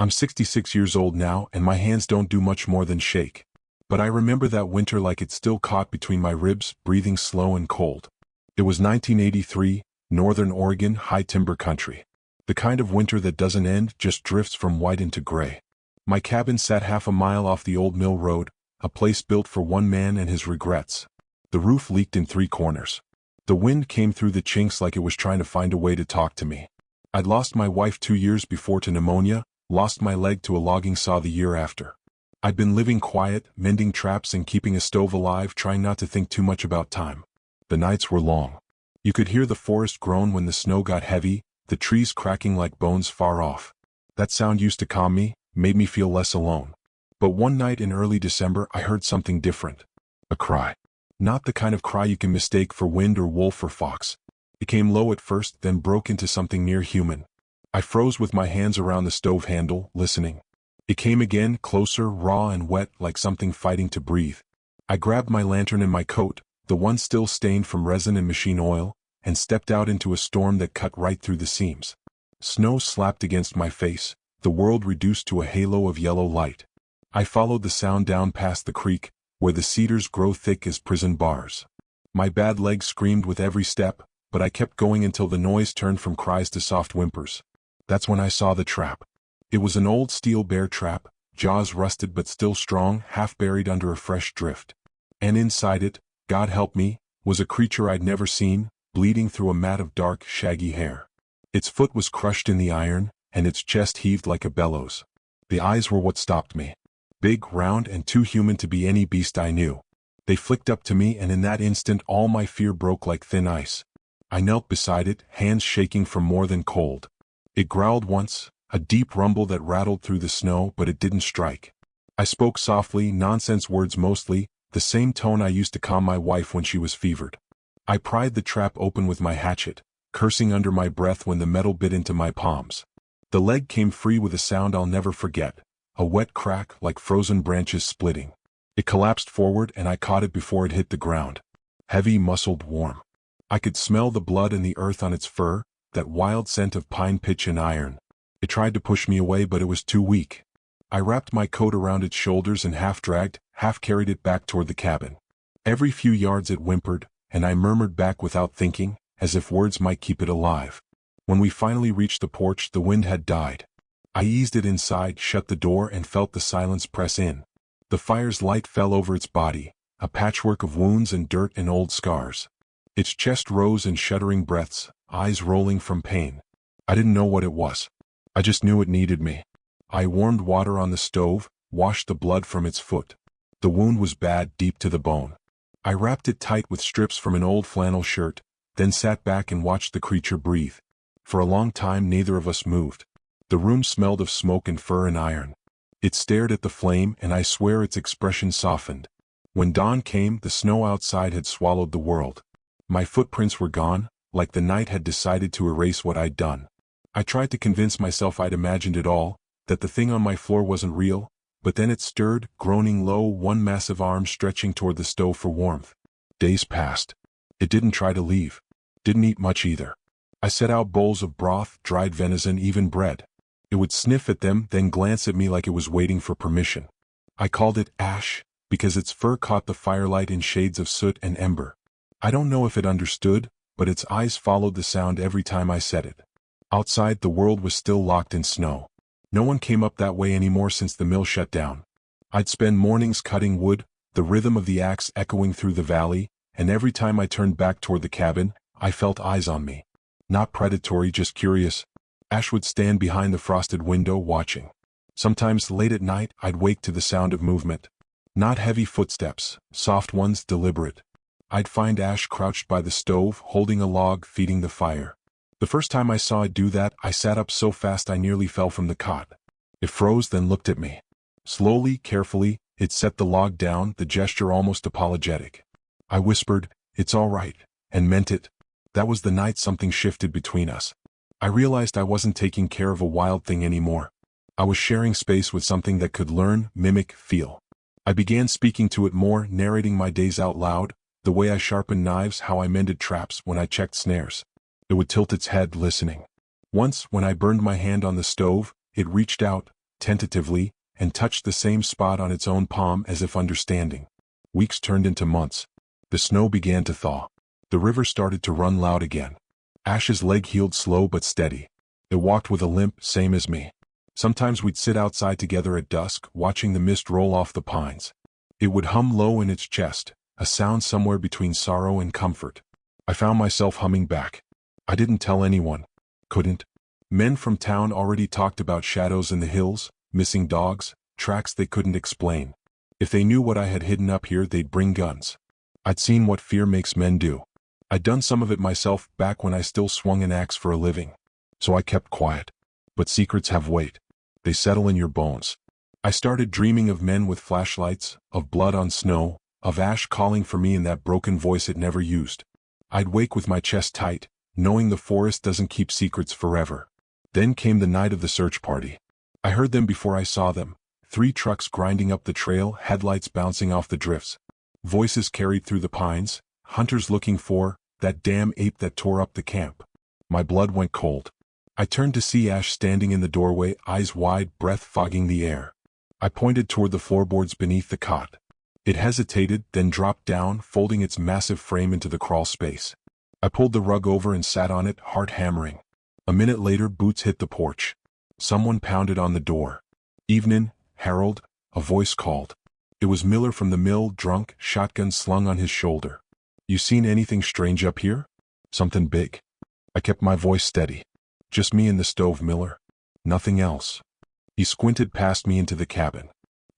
I'm 66 years old now and my hands don't do much more than shake. But I remember that winter like it's still caught between my ribs, breathing slow and cold. It was 1983, Northern Oregon, high timber country. The kind of winter that doesn't end, just drifts from white into gray. My cabin sat half a mile off the old mill road, a place built for one man and his regrets. The roof leaked in 3 corners. The wind came through the chinks like it was trying to find a way to talk to me. I'd lost my wife 2 years before to pneumonia, lost my leg to a logging saw the year after. I'd been living quiet, mending traps and keeping a stove alive, trying not to think too much about time. The nights were long. You could hear the forest groan when the snow got heavy, the trees cracking like bones far off. That sound used to calm me, made me feel less alone. But one night in early December I heard something different. A cry. Not the kind of cry you can mistake for wind or wolf or fox. It came low at first, then broke into something near human. I froze with my hands around the stove handle, listening. It came again, closer, raw and wet, like something fighting to breathe. I grabbed my lantern and my coat, the one still stained from resin and machine oil, and stepped out into a storm that cut right through the seams. Snow slapped against my face, the world reduced to a halo of yellow light. I followed the sound down past the creek, where the cedars grow thick as prison bars. My bad leg screamed with every step, but I kept going until the noise turned from cries to soft whimpers. That's when I saw the trap. It was an old steel bear trap, jaws rusted but still strong, half buried under a fresh drift. And inside it, God help me, was a creature I'd never seen, bleeding through a mat of dark, shaggy hair. Its foot was crushed in the iron, and its chest heaved like a bellows. The eyes were what stopped me. Big, round, and too human to be any beast I knew. They flicked up to me, and in that instant all my fear broke like thin ice. I knelt beside it, hands shaking from more than cold. It growled once, a deep rumble that rattled through the snow, but it didn't strike. I spoke softly, nonsense words mostly, the same tone I used to calm my wife when she was fevered. I pried the trap open with my hatchet, cursing under my breath when the metal bit into my palms. The leg came free with a sound I'll never forget, a wet crack like frozen branches splitting. It collapsed forward and I caught it before it hit the ground. Heavy, muscled, warm. I could smell the blood and the earth on its fur, that wild scent of pine, pitch and iron. It tried to push me away, but it was too weak. I wrapped my coat around its shoulders and half dragged, half carried it back toward the cabin. Every few yards it whimpered, and I murmured back without thinking, as if words might keep it alive. When we finally reached the porch, the wind had died. I eased it inside, shut the door, and felt the silence press in. The fire's light fell over its body, a patchwork of wounds and dirt and old scars. Its chest rose in shuddering breaths, eyes rolling from pain. I didn't know what it was. I just knew it needed me. I warmed water on the stove, washed the blood from its foot. The wound was bad, deep to the bone. I wrapped it tight with strips from an old flannel shirt, then sat back and watched the creature breathe. For a long time neither of us moved. The room smelled of smoke and fur and iron. It stared at the flame, and I swear its expression softened. When dawn came, the snow outside had swallowed the world. My footprints were gone, like the night had decided to erase what I'd done. I tried to convince myself I'd imagined it all, that the thing on my floor wasn't real, but then it stirred, groaning low, one massive arm stretching toward the stove for warmth. Days passed. It didn't try to leave. Didn't eat much either. I set out bowls of broth, dried venison, even bread. It would sniff at them, then glance at me like it was waiting for permission. I called it Ash, because its fur caught the firelight in shades of soot and ember. I don't know if it understood, but its eyes followed the sound every time I said it. Outside, the world was still locked in snow. No one came up that way anymore since the mill shut down. I'd spend mornings cutting wood, the rhythm of the axe echoing through the valley, and every time I turned back toward the cabin, I felt eyes on me. Not predatory, just curious. Ash would stand behind the frosted window watching. Sometimes late at night, I'd wake to the sound of movement. Not heavy footsteps, soft ones, deliberate. I'd find Ash crouched by the stove, holding a log, feeding the fire. The first time I saw it do that, I sat up so fast I nearly fell from the cot. It froze, then looked at me. Slowly, carefully, it set the log down, the gesture almost apologetic. I whispered, "It's all right," and meant it. That was the night something shifted between us. I realized I wasn't taking care of a wild thing anymore. I was sharing space with something that could learn, mimic, feel. I began speaking to it more, narrating my days out loud, the way I sharpened knives, how I mended traps, when I checked snares. It would tilt its head, listening. Once, when I burned my hand on the stove, it reached out, tentatively, and touched the same spot on its own palm as if understanding. Weeks turned into months. The snow began to thaw. The river started to run loud again. Ash's leg healed slow but steady. It walked with a limp, same as me. Sometimes we'd sit outside together at dusk, watching the mist roll off the pines. It would hum low in its chest, a sound somewhere between sorrow and comfort. I found myself humming back. I didn't tell anyone. Couldn't. Men from town already talked about shadows in the hills, missing dogs, tracks they couldn't explain. If they knew what I had hidden up here, they'd bring guns. I'd seen what fear makes men do. I'd done some of it myself back when I still swung an axe for a living. So I kept quiet. But secrets have weight. They settle in your bones. I started dreaming of men with flashlights, of blood on snow, of Ash calling for me in that broken voice it never used. I'd wake with my chest tight, knowing the forest doesn't keep secrets forever. Then came the night of the search party. I heard them before I saw them. 3 trucks grinding up the trail, headlights bouncing off the drifts. Voices carried through the pines, hunters looking for that damn ape that tore up the camp. My blood went cold. I turned to see Ash standing in the doorway, eyes wide, breath fogging the air. I pointed toward the floorboards beneath the cot. It hesitated, then dropped down, folding its massive frame into the crawl space. I pulled the rug over and sat on it, heart hammering. A minute later, boots hit the porch. Someone pounded on the door. "Evenin', Harold," a voice called. It was Miller from the mill, drunk, shotgun slung on his shoulder. "You seen anything strange up here? Something big?" I kept my voice steady. "Just me and the stove, Miller. Nothing else." He squinted past me into the cabin.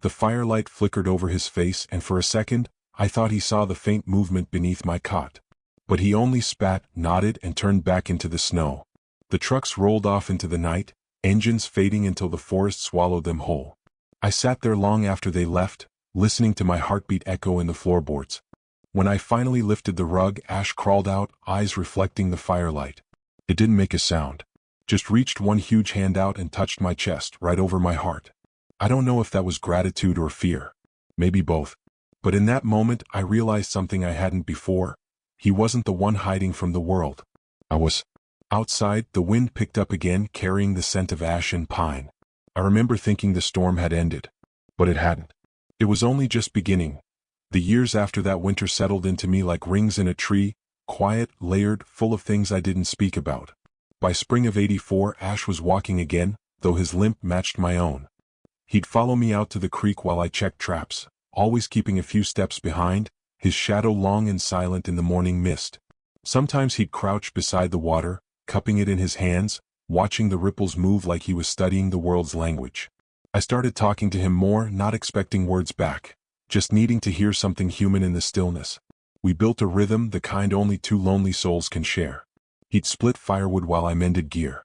The firelight flickered over his face, and for a second, I thought he saw the faint movement beneath my cot. But he only spat, nodded, and turned back into the snow. The trucks rolled off into the night, engines fading until the forest swallowed them whole. I sat there long after they left, listening to my heartbeat echo in the floorboards. When I finally lifted the rug, Ash crawled out, eyes reflecting the firelight. It didn't make a sound. Just reached one huge hand out and touched my chest, right over my heart. I don't know if that was gratitude or fear. Maybe both. But in that moment, I realized something I hadn't before. He wasn't the one hiding from the world. I was. Outside, the wind picked up again, carrying the scent of ash and pine. I remember thinking the storm had ended. But it hadn't. It was only just beginning. The years after that winter settled into me like rings in a tree, quiet, layered, full of things I didn't speak about. By spring of '84, Ash was walking again, though his limp matched my own. He'd follow me out to the creek while I checked traps, always keeping a few steps behind, his shadow long and silent in the morning mist. Sometimes he'd crouch beside the water, cupping it in his hands, watching the ripples move like he was studying the world's language. I started talking to him more, not expecting words back, just needing to hear something human in the stillness. We built a rhythm, the kind only 2 lonely souls can share. He'd split firewood while I mended gear.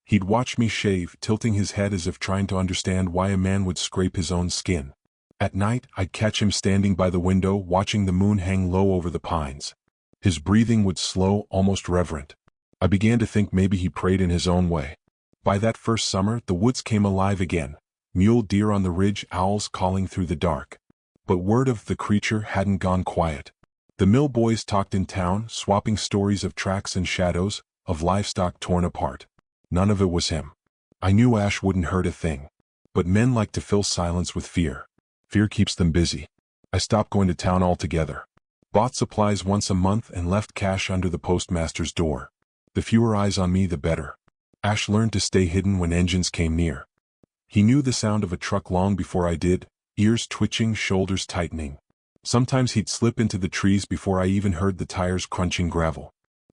He'd watch me shave, tilting his head as if trying to understand why a man would scrape his own skin. At night, I'd catch him standing by the window, watching the moon hang low over the pines. His breathing would slow, almost reverent. I began to think maybe he prayed in his own way. By that first summer, the woods came alive again. Mule deer on the ridge, owls calling through the dark. But word of the creature hadn't gone quiet. The mill boys talked in town, swapping stories of tracks and shadows, of livestock torn apart. None of it was him. I knew Ash wouldn't hurt a thing. But men like to fill silence with fear. Fear keeps them busy. I stopped going to town altogether. Bought supplies once a month and left cash under the postmaster's door. The fewer eyes on me, the better. Ash learned to stay hidden when engines came near. He knew the sound of a truck long before I did, ears twitching, shoulders tightening. Sometimes he'd slip into the trees before I even heard the tires crunching gravel.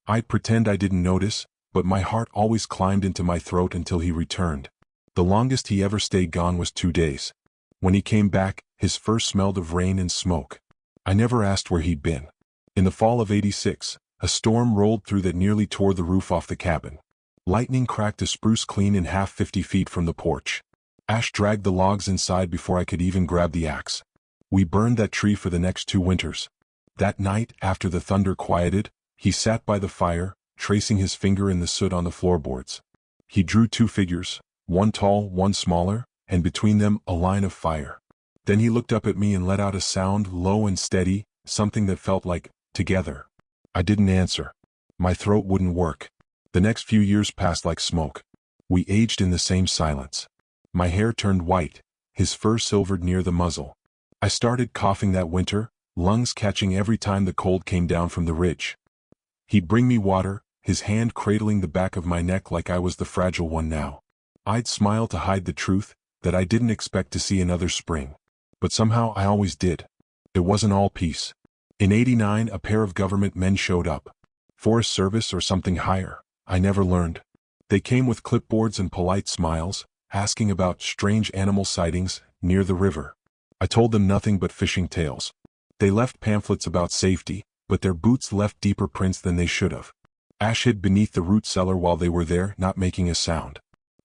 I'd pretend I didn't notice, but my heart always climbed into my throat until he returned. The longest he ever stayed gone was 2 days. When he came back, his fur smelled of rain and smoke. I never asked where he'd been. In the fall of '86, a storm rolled through that nearly tore the roof off the cabin. Lightning cracked a spruce clean in half 50 feet from the porch. Ash dragged the logs inside before I could even grab the axe. We burned that tree for the next 2 winters. That night, after the thunder quieted, he sat by the fire, tracing his finger in the soot on the floorboards. He drew 2 figures, one tall, one smaller, and between them a line of fire. Then he looked up at me and let out a sound, low and steady, something that felt like, together. I didn't answer. My throat wouldn't work. The next few years passed like smoke. We aged in the same silence. My hair turned white, his fur silvered near the muzzle. I started coughing that winter, lungs catching every time the cold came down from the ridge. He'd bring me water, his hand cradling the back of my neck like I was the fragile one now. I'd smile to hide the truth, that I didn't expect to see another spring. But somehow I always did. It wasn't all peace. In '89 a pair of government men showed up. Forest Service or something higher, I never learned. They came with clipboards and polite smiles, asking about strange animal sightings near the river. I told them nothing but fishing tales. They left pamphlets about safety, but their boots left deeper prints than they should have. Ash hid beneath the root cellar while they were there, not making a sound.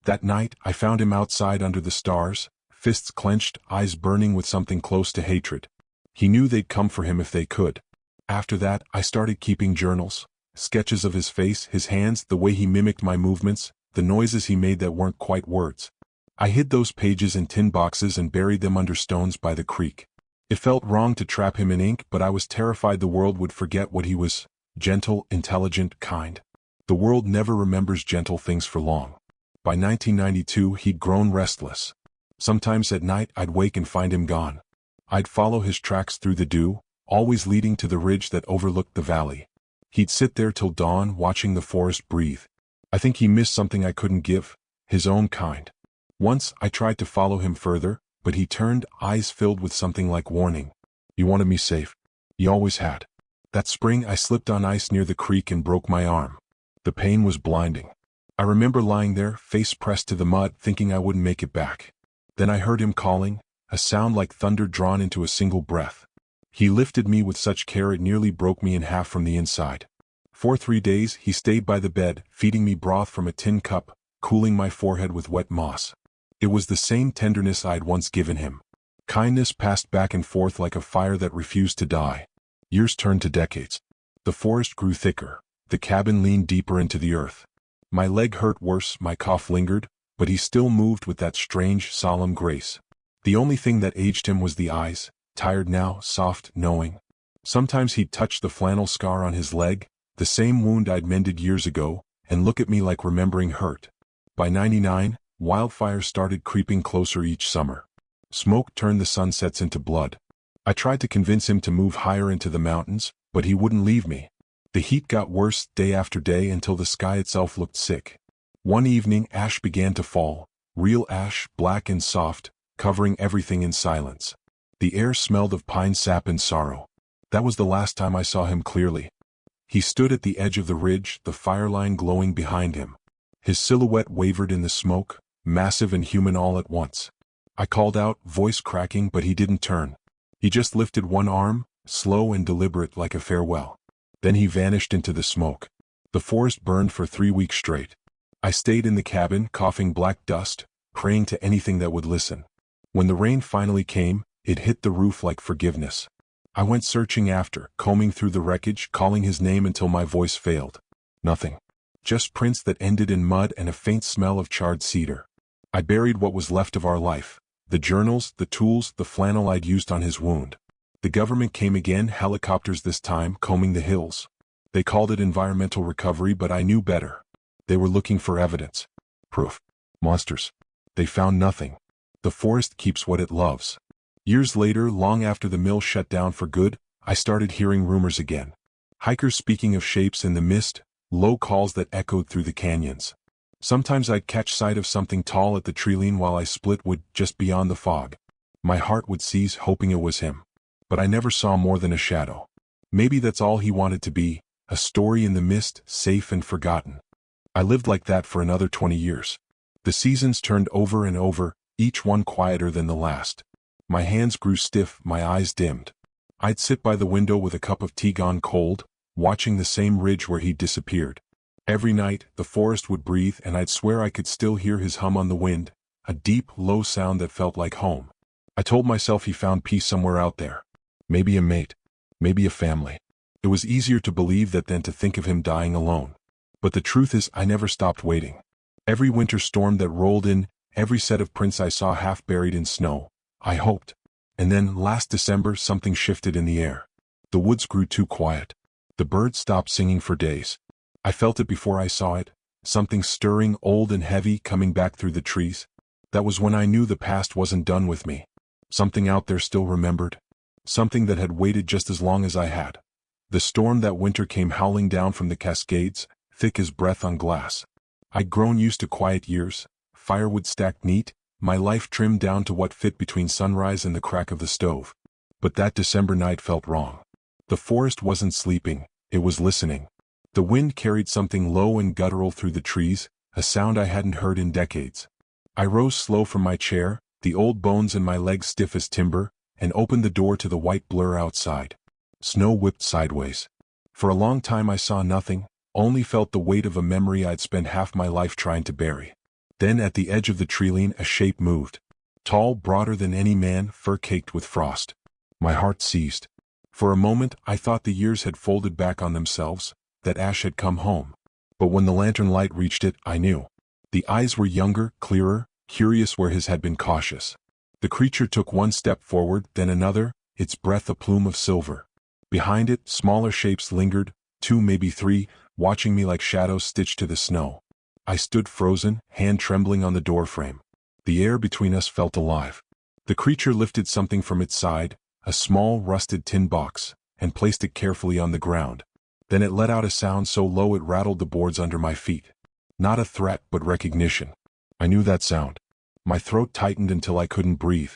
That night I found him outside under the stars, fists clenched, eyes burning with something close to hatred. He knew they'd come for him if they could. After that I started keeping journals, sketches of his face, his hands, the way he mimicked my movements, the noises he made that weren't quite words. I hid those pages in tin boxes and buried them under stones by the creek. It felt wrong to trap him in ink, but I was terrified the world would forget what he was: gentle, intelligent, kind. The world never remembers gentle things for long. By 1992 he'd grown restless. Sometimes at night I'd wake and find him gone. I'd follow his tracks through the dew, always leading to the ridge that overlooked the valley. He'd sit there till dawn, watching the forest breathe. I think he missed something I couldn't give, his own kind. Once I tried to follow him further, but he turned, eyes filled with something like warning. You wanted me safe. You always had. That spring I slipped on ice near the creek and broke my arm. The pain was blinding. I remember lying there, face pressed to the mud, thinking I wouldn't make it back. Then I heard him calling, a sound like thunder drawn into a single breath. He lifted me with such care it nearly broke me in half from the inside. For 3 days he stayed by the bed, feeding me broth from a tin cup, cooling my forehead with wet moss. It was the same tenderness I'd once given him. Kindness passed back and forth like a fire that refused to die. Years turned to decades. The forest grew thicker. The cabin leaned deeper into the earth. My leg hurt worse, my cough lingered, but he still moved with that strange, solemn grace. The only thing that aged him was the eyes, tired now, soft, knowing. Sometimes he'd touch the flannel scar on his leg, the same wound I'd mended years ago, and look at me like remembering hurt. By '99, wildfires started creeping closer each summer. Smoke turned the sunsets into blood. I tried to convince him to move higher into the mountains, but he wouldn't leave me. The heat got worse day after day until the sky itself looked sick. One evening ash began to fall, real ash, black and soft, covering everything in silence. The air smelled of pine sap and sorrow. That was the last time I saw him clearly. He stood at the edge of the ridge, the fireline glowing behind him. His silhouette wavered in the smoke, massive and human all at once. I called out, voice cracking, but he didn't turn. He just lifted one arm, slow and deliberate like a farewell. Then he vanished into the smoke. The forest burned for 3 weeks straight. I stayed in the cabin, coughing black dust, praying to anything that would listen. When the rain finally came, it hit the roof like forgiveness. I went searching after, combing through the wreckage, calling his name until my voice failed. Nothing. Just prints that ended in mud and a faint smell of charred cedar. I buried what was left of our life. The journals, the tools, the flannel I'd used on his wound. The government came again, helicopters this time, combing the hills. They called it environmental recovery, but I knew better. They were looking for evidence. Proof. Monsters. They found nothing. The forest keeps what it loves. Years later, long after the mill shut down for good, I started hearing rumors again. Hikers speaking of shapes in the mist, low calls that echoed through the canyons. Sometimes I'd catch sight of something tall at the treeline while I split wood just beyond the fog. My heart would seize, hoping it was him. But I never saw more than a shadow. Maybe that's all he wanted to be, a story in the mist, safe and forgotten. I lived like that for another 20 years. The seasons turned over and over, each one quieter than the last. My hands grew stiff, my eyes dimmed. I'd sit by the window with a cup of tea gone cold, watching the same ridge where he'd disappeared. Every night, the forest would breathe and I'd swear I could still hear his hum on the wind, a deep, low sound that felt like home. I told myself he found peace somewhere out there. Maybe a mate. Maybe a family. It was easier to believe that than to think of him dying alone. But the truth is I never stopped waiting. Every winter storm that rolled in, every set of prints I saw half buried in snow, I hoped. And then, last December, something shifted in the air. The woods grew too quiet. The birds stopped singing for days. I felt it before I saw it, something stirring, old and heavy, coming back through the trees. That was when I knew the past wasn't done with me. Something out there still remembered. Something that had waited just as long as I had. The storm that winter came howling down from the Cascades, thick as breath on glass. I'd grown used to quiet years, firewood stacked neat, my life trimmed down to what fit between sunrise and the crack of the stove. But that December night felt wrong. The forest wasn't sleeping, it was listening. The wind carried something low and guttural through the trees, a sound I hadn't heard in decades. I rose slow from my chair, the old bones in my legs stiff as timber, and opened the door to the white blur outside. Snow whipped sideways. For a long time I saw nothing, only felt the weight of a memory I'd spent half my life trying to bury. Then at the edge of the treeline a shape moved. Tall, broader than any man, fur-caked with frost. My heart seized. For a moment I thought the years had folded back on themselves, that Ash had come home. But when the lantern light reached it, I knew. The eyes were younger, clearer, curious where his had been cautious. The creature took one step forward, then another, its breath a plume of silver. Behind it, smaller shapes lingered, 2 maybe 3, watching me like shadows stitched to the snow. I stood frozen, hand trembling on the doorframe. The air between us felt alive. The creature lifted something from its side, a small rusted tin box, and placed it carefully on the ground. Then it let out a sound so low it rattled the boards under my feet. Not a threat, but recognition. I knew that sound. My throat tightened until I couldn't breathe.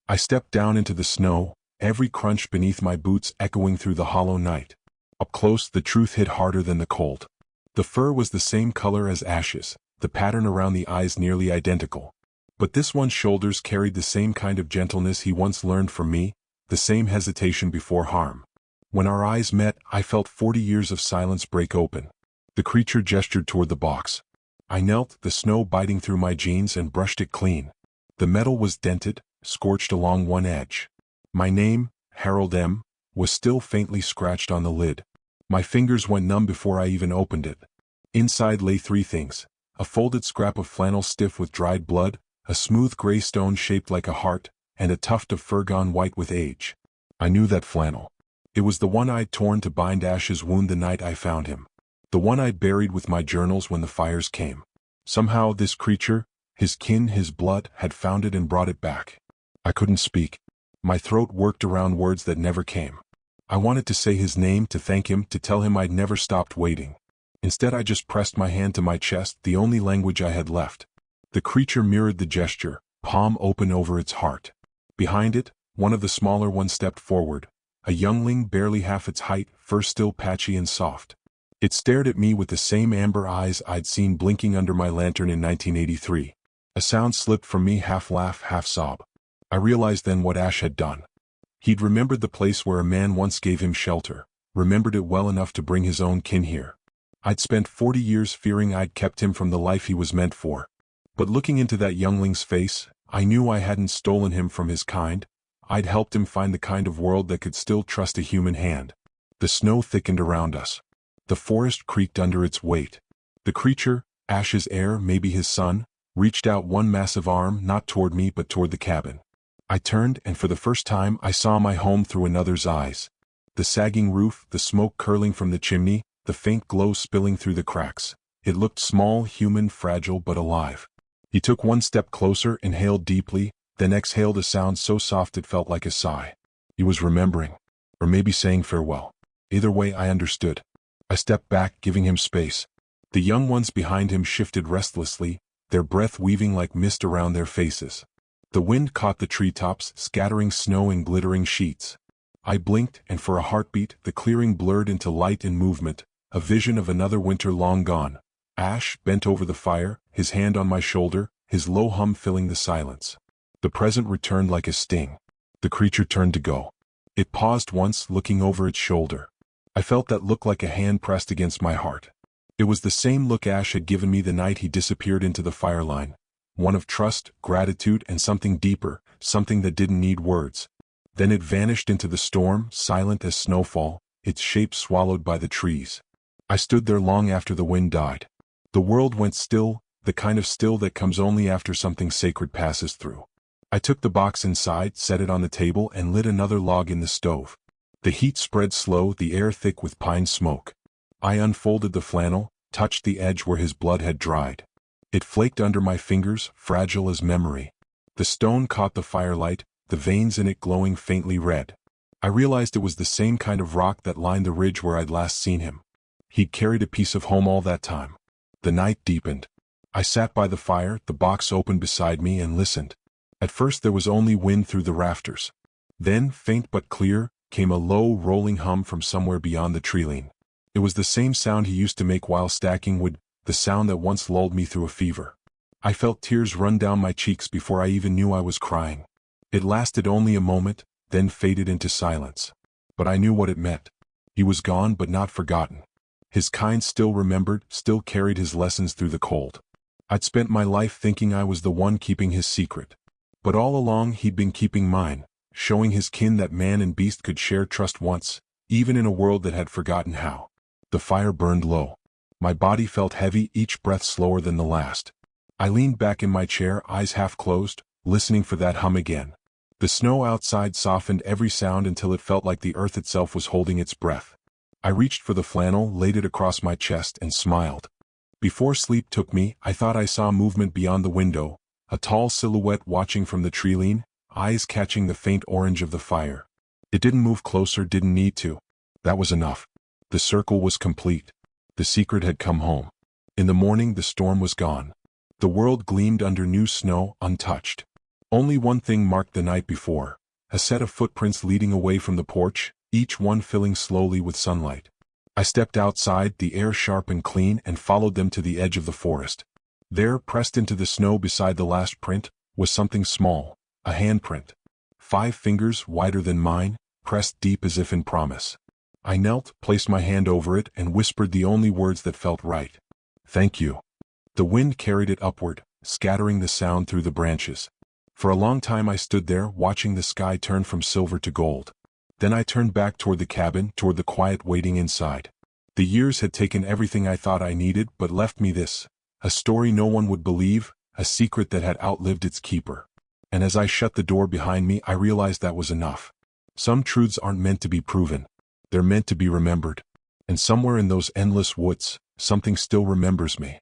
I stepped down into the snow, every crunch beneath my boots echoing through the hollow night. Up close, the truth hit harder than the cold. The fur was the same color as Ash's, the pattern around the eyes nearly identical. But this one's shoulders carried the same kind of gentleness he once learned from me, the same hesitation before harm. When our eyes met, I felt 40 years of silence break open. The creature gestured toward the box. I knelt, the snow biting through my jeans, and brushed it clean. The metal was dented, scorched along one edge. My name, Harold M., was still faintly scratched on the lid. My fingers went numb before I even opened it. Inside lay 3 things: a folded scrap of flannel stiff with dried blood, a smooth gray stone shaped like a heart, and a tuft of fur gone white with age. I knew that flannel. It was the one I'd torn to bind Ash's wound the night I found him. The one I'd buried with my journals when the fires came. Somehow this creature, his kin, his blood, had found it and brought it back. I couldn't speak. My throat worked around words that never came. I wanted to say his name, to thank him, to tell him I'd never stopped waiting. Instead I just pressed my hand to my chest, the only language I had left. The creature mirrored the gesture, palm open over its heart. Behind it, one of the smaller ones stepped forward, a youngling barely half its height, fur still patchy and soft. It stared at me with the same amber eyes I'd seen blinking under my lantern in 1983. A sound slipped from me, half laugh, half sob. I realized then what Ash had done. He'd remembered the place where a man once gave him shelter, remembered it well enough to bring his own kin here. I'd spent 40 years fearing I'd kept him from the life he was meant for. But looking into that youngling's face, I knew I hadn't stolen him from his kind. I'd helped him find the kind of world that could still trust a human hand. The snow thickened around us. The forest creaked under its weight. The creature, Ash's heir, maybe his son, reached out one massive arm, not toward me but toward the cabin. I turned, and for the first time I saw my home through another's eyes. The sagging roof, the smoke curling from the chimney, the faint glow spilling through the cracks. It looked small, human, fragile, but alive. He took one step closer, inhaled deeply, then exhaled a sound so soft it felt like a sigh. He was remembering, or maybe saying farewell. Either way, I understood. I stepped back, giving him space. The young ones behind him shifted restlessly, their breath weaving like mist around their faces. The wind caught the treetops, scattering snow in glittering sheets. I blinked, and for a heartbeat, the clearing blurred into light and movement, a vision of another winter long gone. Ash bent over the fire, his hand on my shoulder, his low hum filling the silence. The present returned like a sting. The creature turned to go. It paused once, looking over its shoulder. I felt that look like a hand pressed against my heart. It was the same look Ash had given me the night he disappeared into the fireline. One of trust, gratitude, and something deeper, something that didn't need words. Then it vanished into the storm, silent as snowfall, its shape swallowed by the trees. I stood there long after the wind died. The world went still, the kind of still that comes only after something sacred passes through. I took the box inside, set it on the table, and lit another log in the stove. The heat spread slow, the air thick with pine smoke. I unfolded the flannel, touched the edge where his blood had dried. It flaked under my fingers, fragile as memory. The stone caught the firelight, the veins in it glowing faintly red. I realized it was the same kind of rock that lined the ridge where I'd last seen him. He'd carried a piece of home all that time. The night deepened. I sat by the fire, the box open beside me, and listened. At first there was only wind through the rafters. Then, faint but clear, came a low, rolling hum from somewhere beyond the treeline. It was the same sound he used to make while stacking wood, the sound that once lulled me through a fever. I felt tears run down my cheeks before I even knew I was crying. It lasted only a moment, then faded into silence. But I knew what it meant. He was gone but not forgotten. His kind still remembered, still carried his lessons through the cold. I'd spent my life thinking I was the one keeping his secret. But all along he'd been keeping mine, showing his kin that man and beast could share trust once, even in a world that had forgotten how. The fire burned low. My body felt heavy, each breath slower than the last. I leaned back in my chair, eyes half closed, listening for that hum again. The snow outside softened every sound until it felt like the earth itself was holding its breath. I reached for the flannel, laid it across my chest, and smiled. Before sleep took me, I thought I saw movement beyond the window, a tall silhouette watching from the treeline, eyes catching the faint orange of the fire. It didn't move closer, didn't need to. That was enough. The circle was complete. The secret had come home. In the morning the storm was gone. The world gleamed under new snow, untouched. Only one thing marked the night before, a set of footprints leading away from the porch, each one filling slowly with sunlight. I stepped outside, the air sharp and clean, and followed them to the edge of the forest. There, pressed into the snow beside the last print, was something small, a handprint. 5 fingers, wider than mine, pressed deep as if in promise. I knelt, placed my hand over it, and whispered the only words that felt right. "Thank you." The wind carried it upward, scattering the sound through the branches. For a long time I stood there, watching the sky turn from silver to gold. Then I turned back toward the cabin, toward the quiet waiting inside. The years had taken everything I thought I needed, but left me this, a story no one would believe, a secret that had outlived its keeper. And as I shut the door behind me, I realized that was enough. Some truths aren't meant to be proven. They're meant to be remembered. And somewhere in those endless woods, something still remembers me.